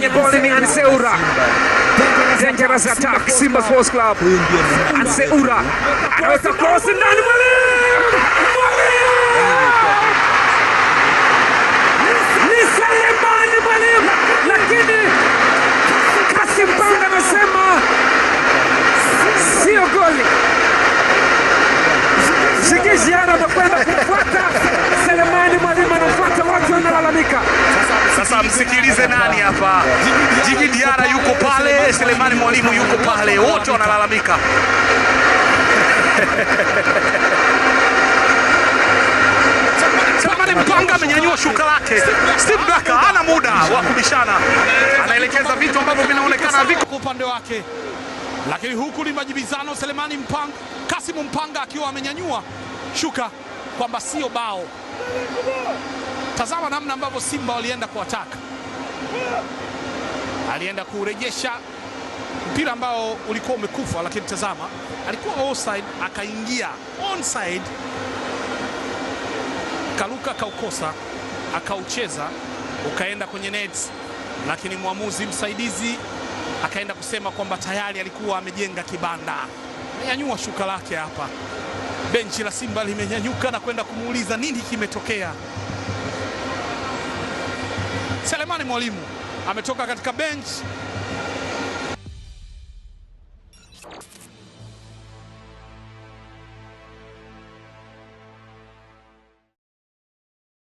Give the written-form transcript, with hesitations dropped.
kwenye goli ni Anseura. Dangerous attack Simba Sports Club. Anseura anaweka cross ndani, ni Selemani Mwalimu, lakini Kasim Panga anasema sio goli. Djigui Diarra anakwenda kufuata, Selemani Mwalimu anafuata, watu wanalalamika. Sasa msikilize nani hapa? Djigui Diarra yuko pale, Selemani Mwalimu yuko pale, wote wanalalamika. Selemani Mpanga amenyanyua shuka lake. Steve Barker hana muda wa kubishana, anaelekeza vitu ambavyo vinaonekana viko kwa upande wake, lakini huku ni majibizano. Selemani Mpanga, Kasim Mpanga akiwa amenyanyua shuka kwamba sio bao. Tazama namna ambavyo Simba walienda kuataka, alienda kurejesha mpira ambao ulikuwa umekufa, lakini tazama, alikuwa offside akaingia onside, Kaluka kaukosa, akaucheza ukaenda kwenye net, lakini mwamuzi msaidizi akaenda kusema kwamba tayari alikuwa amejenga kibanda. Amenyanyua shuka lake hapa, benchi la Simba limenyanyuka na kwenda kumuuliza nini kimetokea. Selemani Mwalimu ametoka katika bench